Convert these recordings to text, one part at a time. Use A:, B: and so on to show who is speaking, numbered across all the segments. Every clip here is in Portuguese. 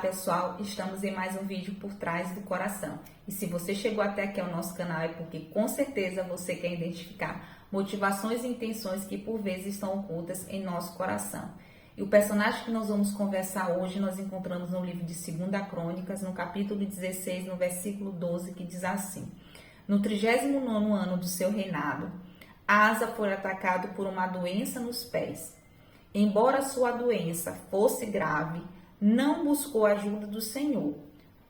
A: pessoal, estamos em mais um vídeo por trás do coração. E se você chegou até aqui ao nosso canal é porque com certeza você quer identificar motivações e intenções que por vezes estão ocultas em nosso coração. E o personagem que nós vamos conversar hoje nós encontramos no livro de 2 Crônicas, no capítulo 16, no versículo 12, que diz assim: No 39º ano do seu reinado, Asa foi atacado por uma doença nos pés. Embora sua doença fosse grave, não buscou a ajuda do Senhor,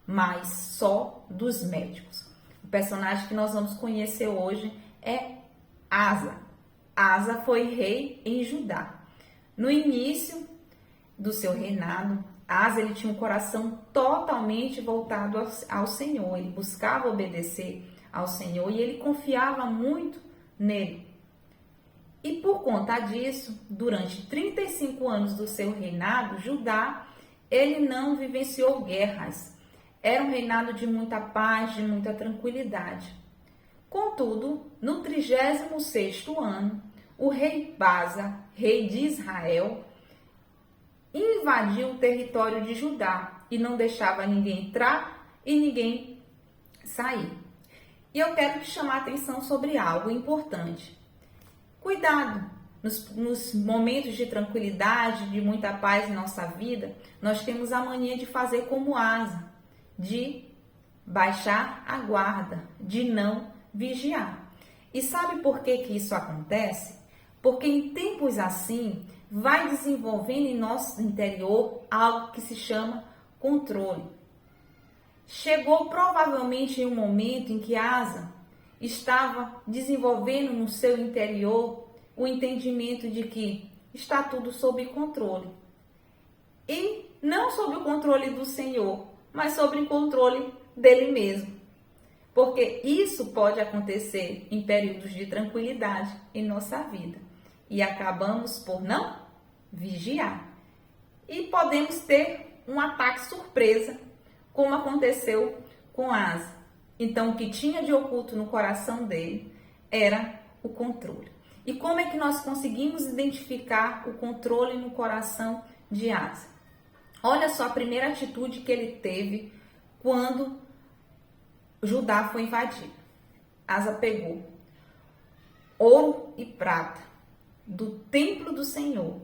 A: mas só dos médicos. O personagem que nós vamos conhecer hoje é Asa. Asa foi rei em Judá. No início do seu reinado, Asa ele tinha um coração totalmente voltado ao Senhor. Ele buscava obedecer ao Senhor e ele confiava muito nele. E por conta disso, durante 35 anos do seu reinado, Judá, ele não vivenciou guerras. Era um reinado de muita paz, de muita tranquilidade. Contudo, no 36º ano, o rei Baasa, rei de Israel, invadiu o território de Judá e não deixava ninguém entrar e ninguém sair. E eu quero te chamar a atenção sobre algo importante. Cuidado, nos momentos de tranquilidade, de muita paz em nossa vida, nós temos a mania de fazer como Asa, de baixar a guarda, de não vigiar. E sabe por que isso acontece? Porque em tempos assim, vai desenvolvendo em nosso interior algo que se chama controle. Chegou provavelmente em um momento em que Asa estava desenvolvendo no seu interior o entendimento de que está tudo sob controle. E não sob o controle do Senhor, mas sob o controle dele mesmo. Porque isso pode acontecer em períodos de tranquilidade em nossa vida. E acabamos por não vigiar. E podemos ter um ataque surpresa, como aconteceu com Asa. Então, o que tinha de oculto no coração dele era o controle. E como é que nós conseguimos identificar o controle no coração de Asa? Olha só a primeira atitude que ele teve quando Judá foi invadido. Asa pegou ouro e prata do templo do Senhor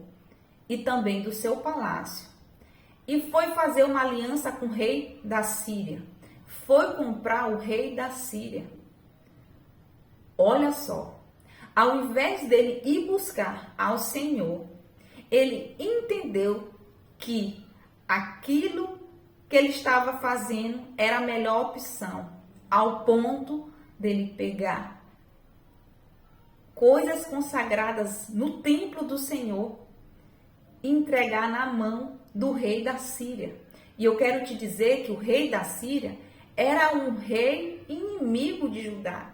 A: e também do seu palácio e foi fazer uma aliança com o rei da Síria. Foi comprar o rei da Síria. Olha só, ao invés dele ir buscar ao Senhor, ele entendeu que aquilo que ele estava fazendo era a melhor opção, ao ponto dele pegar coisas consagradas no templo do Senhor e entregar na mão do rei da Síria. E eu quero te dizer que o rei da Síria era um rei inimigo de Judá.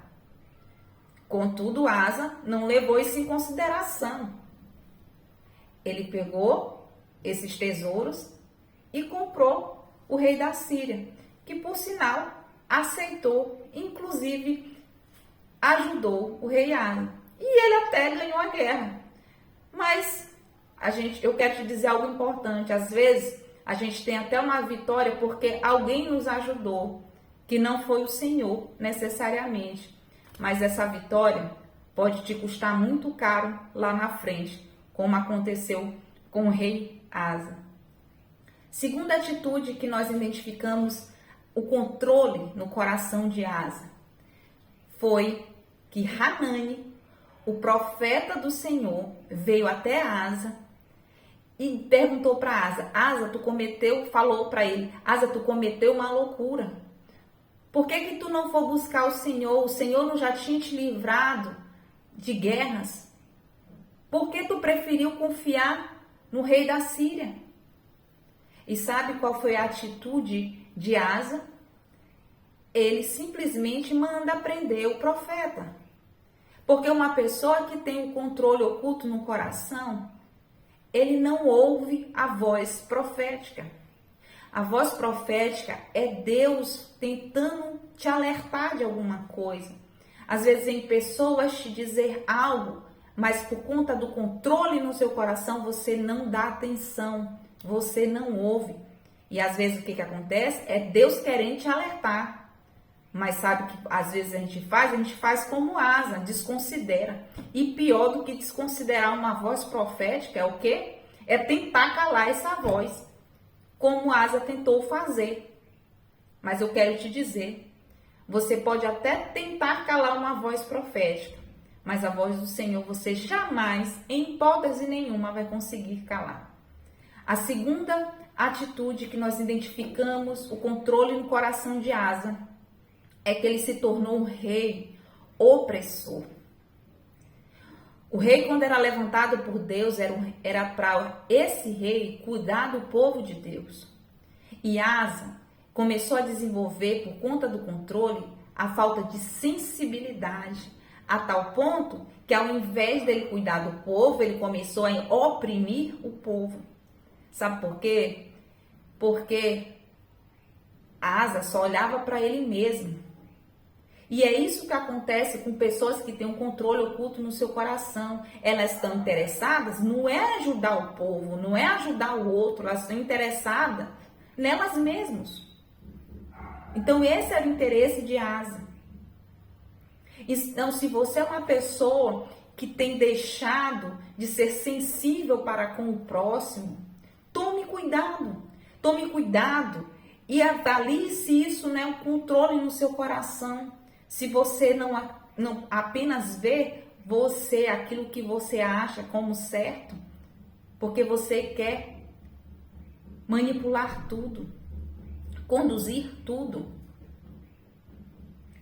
A: Contudo, Asa não levou isso em consideração. Ele pegou esses tesouros e comprou o rei da Síria, que por sinal aceitou, inclusive ajudou o rei Asa. E ele até ganhou a guerra. Mas eu quero te dizer algo importante. Às vezes a gente tem até uma vitória porque alguém nos ajudou, que não foi o Senhor necessariamente. Mas essa vitória pode te custar muito caro lá na frente, como aconteceu com o rei Asa. Segunda atitude que nós identificamos o controle no coração de Asa foi que Hanani, o profeta do Senhor, veio até Asa e perguntou para Asa: Asa, falou para ele: Asa, tu cometeu uma loucura. Por que tu não for buscar o Senhor? O Senhor não já tinha te livrado de guerras? Por que tu preferiu confiar no rei da Síria? E sabe qual foi a atitude de Asa? Ele simplesmente manda prender o profeta. Porque uma pessoa que tem o controle oculto no coração, ele não ouve a voz profética. A voz profética é Deus tentando te alertar de alguma coisa. Às vezes em pessoas te dizer algo, mas por conta do controle no seu coração você não dá atenção, você não ouve. E às vezes o que acontece é Deus querendo te alertar. Mas sabe o que às vezes a gente faz como Asa, desconsidera. E pior do que desconsiderar uma voz profética é o quê? É tentar calar essa voz, como Asa tentou fazer. Mas eu quero te dizer, você pode até tentar calar uma voz profética, mas a voz do Senhor você jamais, em hipótese nenhuma, vai conseguir calar. A segunda atitude que nós identificamos, o controle no coração de Asa, é que ele se tornou um rei opressor. O rei, quando era levantado por Deus, era para esse rei cuidar do povo de Deus. E Asa começou a desenvolver, por conta do controle, a falta de sensibilidade, a tal ponto que ao invés dele cuidar do povo, ele começou a oprimir o povo. Sabe por quê? Porque Asa só olhava para ele mesmo. E é isso que acontece com pessoas que têm um controle oculto no seu coração. Elas estão interessadas, não é ajudar o povo, não é ajudar o outro, elas estão interessadas nelas mesmas. Então esse era o interesse de Asa. Então, se você é uma pessoa que tem deixado de ser sensível para com o próximo, tome cuidado e avalie se isso não é um controle no seu coração. Se você não apenas vê aquilo que você acha como certo, porque você quer manipular tudo, conduzir tudo.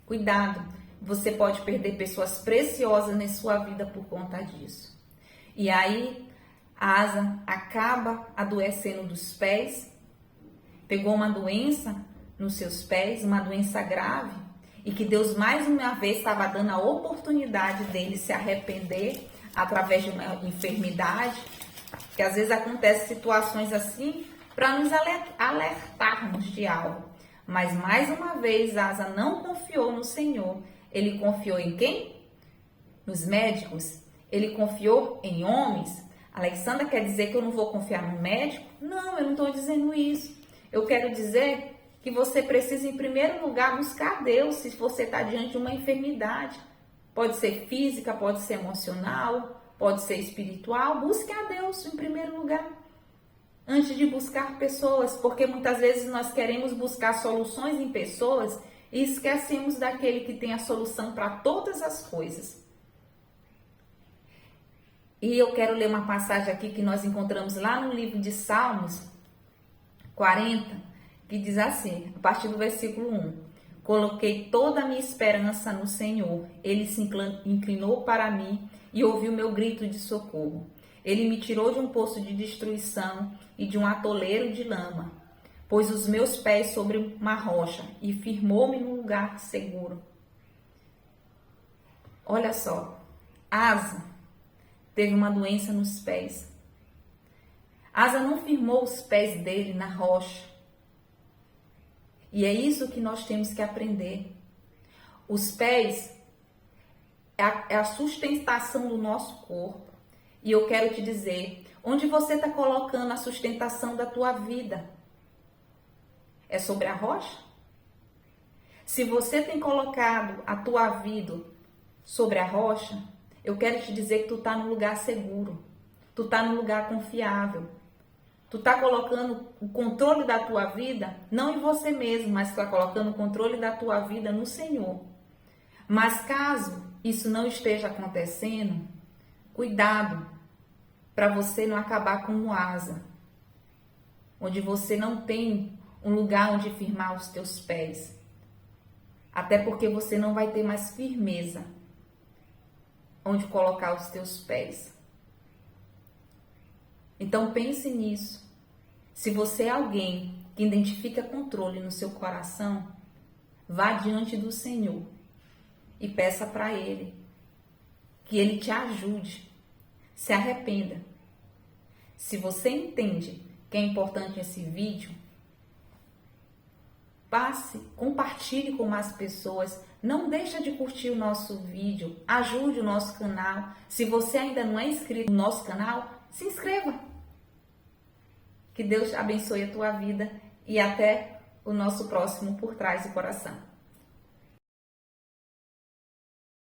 A: Cuidado, você pode perder pessoas preciosas na sua vida por conta disso. E aí, Asa acaba adoecendo dos pés, pegou uma doença nos seus pés, uma doença grave, e que Deus mais uma vez estava dando a oportunidade dele se arrepender através de uma enfermidade, que às vezes acontecem situações assim para nos alertarmos de algo. Mas mais uma vez Asa não confiou no Senhor. Ele confiou em quem? Nos médicos? Ele confiou em homens? Alexandra, quer dizer que eu não vou confiar no médico? Não, eu não estou dizendo isso. Eu quero dizer que você precisa, em primeiro lugar, buscar Deus se você está diante de uma enfermidade. Pode ser física, pode ser emocional, pode ser espiritual. Busque a Deus em primeiro lugar, antes de buscar pessoas, porque muitas vezes nós queremos buscar soluções em pessoas e esquecemos daquele que tem a solução para todas as coisas. E eu quero ler uma passagem aqui que nós encontramos lá no livro de Salmos 40, que diz assim, a partir do versículo 1. Coloquei toda a minha esperança no Senhor. Ele se inclinou para mim e ouviu meu grito de socorro. Ele me tirou de um poço de destruição e de um atoleiro de lama. Pôs os meus pés sobre uma rocha e firmou-me num lugar seguro. Olha só, Asa teve uma doença nos pés. Asa não firmou os pés dele na rocha. E é isso que nós temos que aprender. Os pés é a sustentação do nosso corpo. E eu quero te dizer, onde você está colocando a sustentação da tua vida? É sobre a rocha? Se você tem colocado a tua vida sobre a rocha, eu quero te dizer que tu está num lugar seguro. Tu está num lugar confiável. Tu está colocando o controle da tua vida, não em você mesmo, mas tu está colocando o controle da tua vida no Senhor. Mas caso isso não esteja acontecendo, cuidado para você não acabar como Asa, onde você não tem um lugar onde firmar os teus pés. Até porque você não vai ter mais firmeza onde colocar os teus pés. Então pense nisso. Se você é alguém que identifica controle no seu coração, vá diante do Senhor e peça para Ele que Ele te ajude. Se arrependa. Se você entende que é importante esse vídeo, compartilhe com mais pessoas. Não deixa de curtir o nosso vídeo, ajude o nosso canal. Se você ainda não é inscrito no nosso canal, se inscreva. Que Deus abençoe a tua vida e até o nosso próximo Por Trás do Coração.